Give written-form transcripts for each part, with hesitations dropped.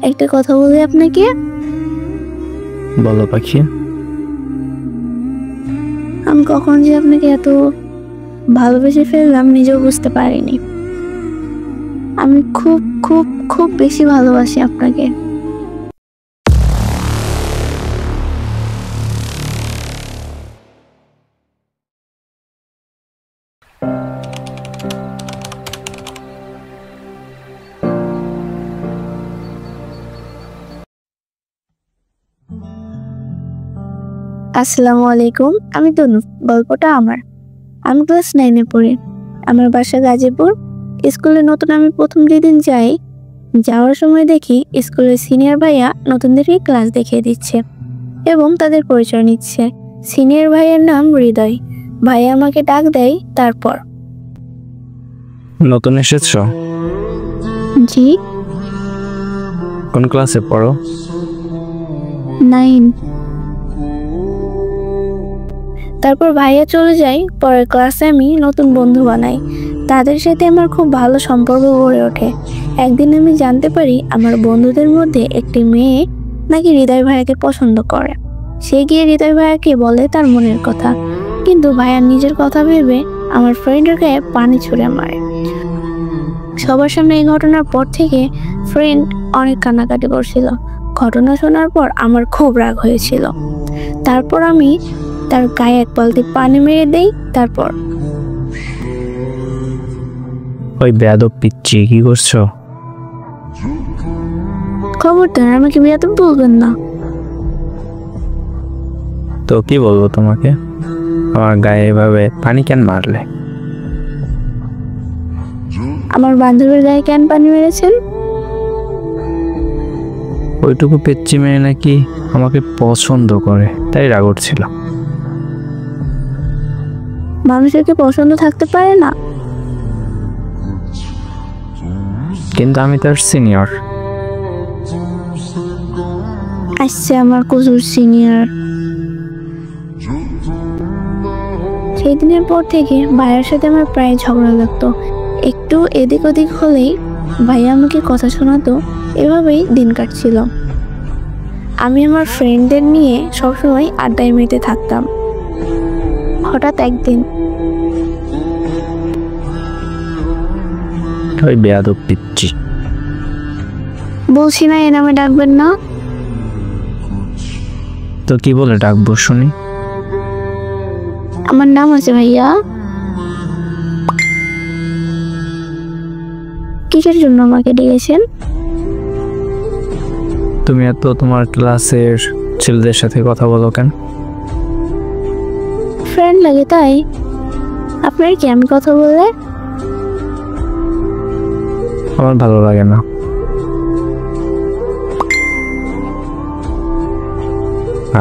একটা কথা বলি আপনাকে। বলো পাখি। আমি কখন যে আপনাকে এত ভালোবেসে ফেললাম নিজেও বুঝতে পারিনি। আমি খুব খুব খুব বেশি ভালোবাসি আপনাকে। আসসালামু আলাইকুম, আমি তনু। গল্পটা আমার। আমি ক্লাস 9-এ পড়ি। আমার বাসা গাজীপুর। স্কুলে নতুন আমি প্রথম যেদিন যাই, যাওয়ার সময় দেখি স্কুলের সিনিয়র ভাইয়া নতুনদেরকে ক্লাস দেখিয়ে দিচ্ছে এবং তাদের পরিচয় নিচ্ছে। সিনিয়র ভাইয়ের নাম হৃদয়। ভাইয়া আমাকে ডাক দেয়। তারপর, নতুন এসেছো? জি। কোন ক্লাসে পড়ো? 9। তারপর ভাইয়া চলে যায়। পরের ক্লাসে আমি নতুন বন্ধু বানাই। তাদের সাথে আমার খুব ভালো সম্পর্ক গড়ে ওঠে। একদিন আমি জানতে পারি আমার বন্ধুদের মধ্যে একটি মেয়ে নাকি হৃদয় ভাইয়াকে পছন্দ করে। সে গিয়ে হৃদয় ভাইয়াকে বলে তার মনের কথা, কিন্তু ভাইয়া নিজের কথা ভেবে আমার ফ্রেন্ডের গায়ে পানি ছুঁড়ে মারে। সবার সামনে এই ঘটনার পর থেকে ফ্রেন্ড অনেক কান্নাকাটি করছিল। ঘটনা শোনার পর আমার খুব রাগ হয়েছিল। তারপর আমি তার গায়ে এক বালতি পানি মেরে দেই। তারপর, ওই বেয়াদব পিচ্চি, কি করছো? খবরদার আমাকে বেয়াদব বলবেন না। তো কি বলবো তোমাকে? আমার গায়ে এভাবে পানি কেন মারলে? আমার বান্ধবীর গায়ে কেন পানি মেরেছেন? ওইটুকু পিচ্চি মেয়ে নাকি আমাকে পছন্দ করে, তাই রাগ উঠছিল। মানুষের কি পছন্দ থাকতে পারে না? কিন্তু আমি তার সিনিয়র। আসছে আমার কুজুর সিনিয়র। সেই দিনের পর থেকে ভাইয়ার সাথে আমার প্রায় ঝগড়া লাগতো। একটু এদিক ওদিক হলেই ভাইয়া আমাকে কথা শোনাতো। এভাবেই দিন কাটছিল। আমি আমার ফ্রেন্ডদের নিয়ে সবসময় আড্ডায় মেতে থাকতাম। হঠাৎ একদিন, ওই বেয়াদব পিচ্চি। বলছি না এ নামে ডাকবেন না। তো কি বলে ডাকবো শুনি? আমার নাম আছে ভাইয়া। কিসের জন্য আমাকে ডেকেছেন? তুমি এত তোমার ক্লাসের ছেলেদের সাথে কথা বলো কেন? ফ্রেন্ড লাগে তাই। আপনার কি আমি কথা বললে? আমার ভালো লাগে না।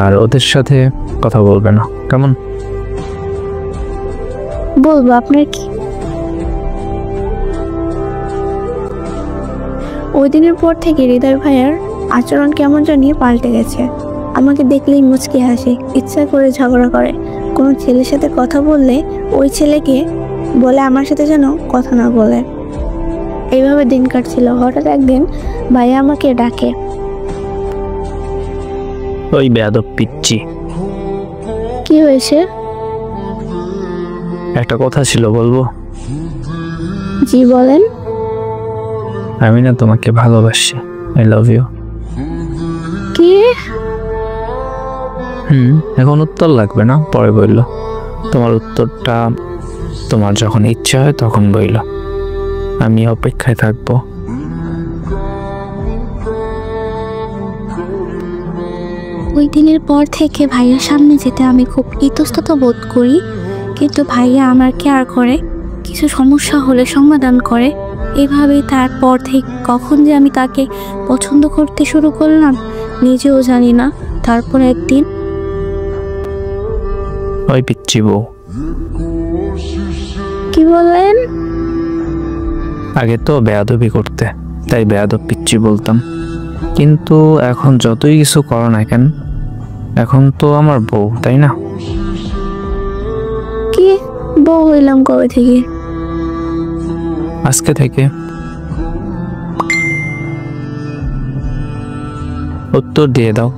আর ওদের সাথে কথা বলবে না, কেমন? বলবো আপনার কি? ওই দিনের পর থেকে হৃদয় ভাইয়ার আচরণ কেমন জানি পাল্টে গেছে। আমাকে দেখলেই মুচকি হাসে, ইচ্ছা করে ঝগড়া করে। কোনো ছেলের সাথে কথা বললে ওই ছেলেকে বলে আমার সাথে যেন কথা না বলে। এইভাবে দিন কাটছিল। হঠাৎ একদিন ভাইয়া আমাকে ডাকে। ওই বেয়াদব পিচ্চি। কি হয়েছে? একটা কথা ছিল, বলবো? জি বলেন। আমি না তোমাকে ভালোবাসি। I love you. কি? এখন উত্তর লাগবে না, পরে বললো। তোমার উত্তরটা তোমার যখন ইচ্ছা হয় তখন বললো। আমি অপেক্ষায় থাকবো। ওই দিনের পর থেকে ভাইয়ার সামনে যেতে আমি খুব ইতস্তত বোধ করি, কিন্তু ভাইয়া আমার কেয়ার করে, কিছু সমস্যা হলে সমাধান করে। এভাবেই তারপর থেকে কখন যে আমি তাকে পছন্দ করতে শুরু করলাম নিজেও জানি না। তারপর একদিন, ওই পিচ্চি বউ। কি বললেন? আগে তো বেয়াদবি করতে, তাই বেয়াদব পিচ্চি বলতাম। কিন্তু এখন যতই কিছু করো না কেন, এখন তো আমার বউ, তাই না? কি বউ হইলাম কবে থেকে? আজকে থেকে। উত্তর দিয়ে দাও,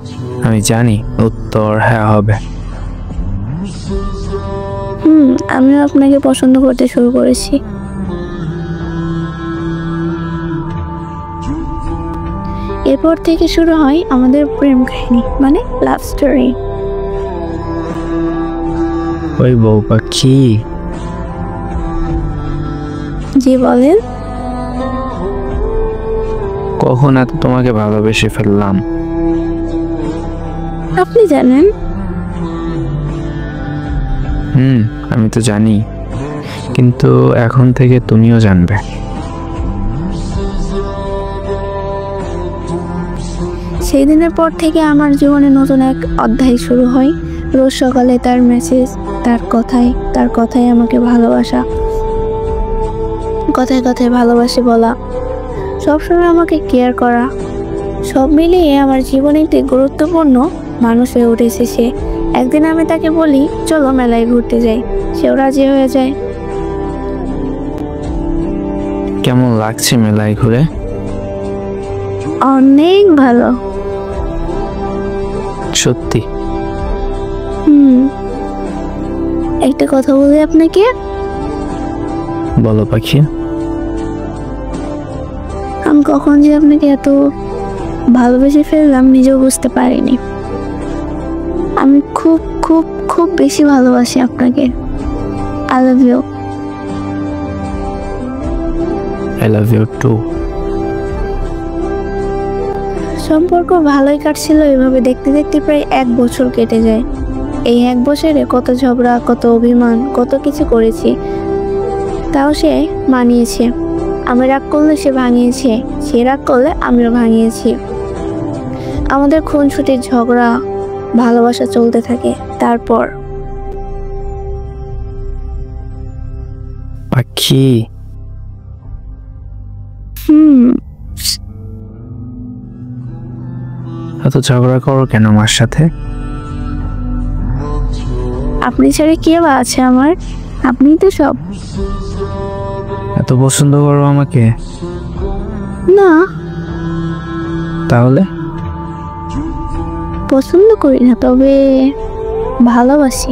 আমি জানি উত্তর হ্যাঁ হবে। আমিও আপনাকে পছন্দ করতে শুরু করেছি। এরপর থেকে শুরু হয় আমাদের প্রেম কাহিনী, মানে লাভ স্টোরি। ওই বউ পাখি, জি বলেন। কখন এত তোমাকে ভালোবেসে ফেললাম? আপনি জানেন। আমি তো জানি, কিন্তু এখন থেকে তুমিও জানবে। সেই দিনের পর থেকে আমার জীবনে নতুন এক অধ্যায় শুরু হয়। রোজ সকালে তার মেসেজ, তার কথায় আমাকে ভালোবাসা, কথায় কথায় ভালোবাসে বলা, সবসময় আমাকে কেয়ার করা, সব মিলিয়ে আমার জীবনে একটি গুরুত্বপূর্ণ মানুষ হয়ে উঠেছে সে। একদিন আমি তাকে বলি, চলো মেলায় ঘুরতে যাই, সেও রাজি হয়ে যায়। কেমন লাগছে মেলায় ঘুরে? অনেক ভালো। সত্যি? একটা কথা বলি আপনাকে। বলো পাখি। আমি কখন যে আপনাকে এত ভালোবেসে ফেললাম নিজেও বুঝতে পারিনি। আমি খুব খুব খুব বেশি ভালোবাসি আপনাকে। I love you. I love you too. সম্পর্ক ভালোই কাটছিল, এভাবে দেখতে দেখতে প্রায় 1 বছর কেটে যায়। এই 1 বছরে কত ঝগড়া, কত অভিমান, কত কিছু করেছি, তাও সে মানিয়েছে। আমি রাগ করলে সে ভাঙিয়েছে, সে রাগ করলে আমিও ভাঙিয়েছি। আমাদের খুনসুটির ঝগড়া, ভালোবাসা চলতে থাকে। তারপর পাখি, এত ঝগড়া করো কেন আমার সাথে? আপনি ছাড়া কে বা আছে আমার? আপনিই তো সব। এত পছন্দ করো আমাকে? না, তাহলে? পছন্দ করি না, তবে ভালোবাসি।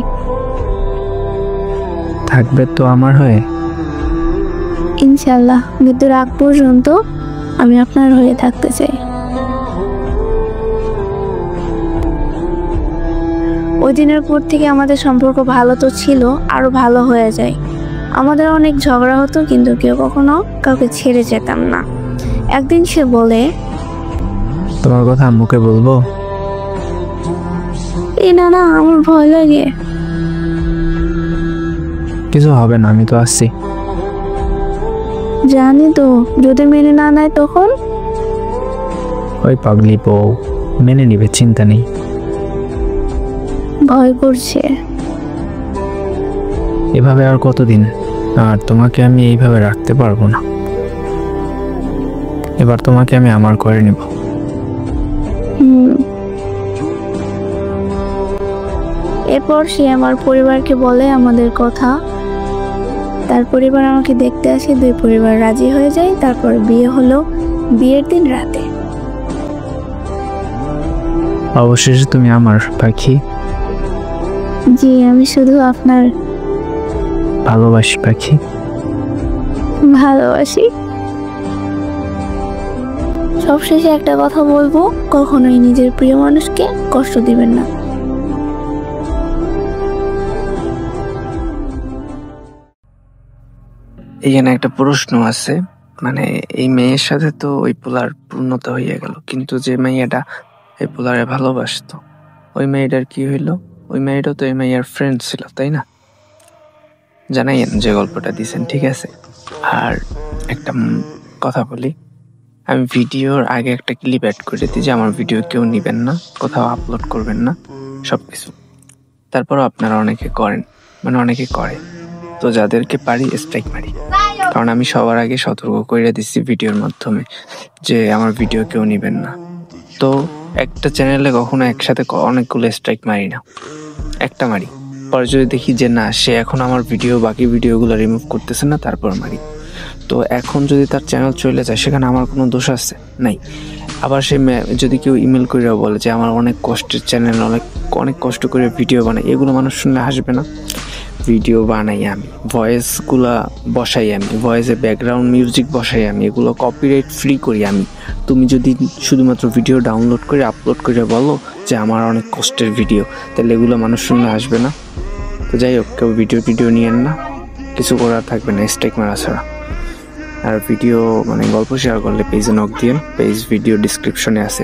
থাকবে তো আমার হয়ে? ইনশাল্লাহ, মৃত্যুর আগ পর্যন্ত আমি আপনার হয়ে থাকতে চাই। ওই দিনের পর থেকে আমাদের সম্পর্ক ভালো তো ছিল, আরো ভালো হয়ে যায়। আমাদের অনেক ঝগড়া হতো, কিন্তু কেউ কখনো কাউকে ছেড়ে যেতাম না। একদিন সে বলে, তোমার কথা আম্মুকে বলবো? না না, আমার ভয় লাগে। কিছু হবে না, আমি তো আসছি। জানি তো, যদি মেনে না নেয় তখন? ওই পাগলি বউ মেনে নিবে, চিন্তা নেই। ভয় করছে। এভাবে আর কতদিন? আর তোমাকে আমি এইভাবে রাখতে পারবো না। এবার তোমাকে আমি আমার করে নিব। এরপর সে আমার পরিবারকে বলে আমাদের কথা। তার পরিবার আমাকে দেখতে আসে, 2 পরিবার রাজি হয়ে যায়। তারপর বিয়ে হলো, বিয়ের দিন রাতে। অবশেষে তুমি আমার পাখি। জি, আমি শুধু আপনার ভালোবাসি পাখি, ভালোবাসি। সবশেষে একটা কথা বলবো, কখনোই নিজের প্রিয় মানুষকে কষ্ট দিবেন না। এখানে একটা প্রশ্ন আছে, মানে এই মেয়ের সাথে তো ওই পোলার পূর্ণতা হইয়া গেল, কিন্তু যে মেয়েটা এই পোলারে ভালোবাসতো, ওই মেয়েটার কি হইলো? ওই মেয়েটা তো এই মেয়ের ফ্রেন্ড ছিল, তাই না? জানাইয়েন যে গল্পটা দিছেন, ঠিক আছে। আর একটা কথা বলি, আমি ভিডিওর আগে একটা ক্লিপ অ্যাড করে দিই যে আমার ভিডিও কেউ নিবেন না, কোথাও আপলোড করবেন না, সবকিছু। তারপরও আপনারা অনেকে করেন, মানে অনেকে করে, তো যাদেরকে পারি স্ট্রাইক মারি। কারণ আমি সবার আগে সতর্ক করে দিচ্ছি ভিডিওর মাধ্যমে যে আমার ভিডিও কেউ নিবেন না। তো একটা চ্যানেলে কখনো একসাথে অনেকগুলো স্ট্রাইক মারি না, একটা মারি। পরে যদি দেখি যে না, সে এখন আমার বাকি ভিডিওগুলো রিমুভ করতেছে না, তারপর মারি। তো তো এখন যদি তার চ্যানেল চলে যায় সেখানে আমার কোনো দোষ আছে? নাই। আবার সে যদি কেউ ইমেল করে বলে যে আমার অনেক কষ্টের চ্যানেল, অনেক কষ্ট করে ভিডিও বানাই, এগুলো মানুষ শুনলে হাসবে না? ভিডিও বানাই আমি, ভয়েসগুলা বসাই আমি, ভয়েসে ব্যাকগ্রাউন্ড মিউজিক বসাই আমি, এগুলো কপিরাইট ফ্রি করি আমি। তুমি যদি শুধুমাত্র ভিডিও ডাউনলোড করে আপলোড করে বলো যে আমার অনেক কষ্টের ভিডিও, তাহলে এগুলো মানুষ শুনলে আসবে না? তো যাই হোক, কেউ ভিডিও নিয়েন না, কিছু করার থাকবে না স্ট্রাইক মারা ছাড়া। আর ভিডিও গল্প শেয়ার করলে পেজে নক দিয়েন, পেজ ভিডিও ডিসক্রিপশনে আছে।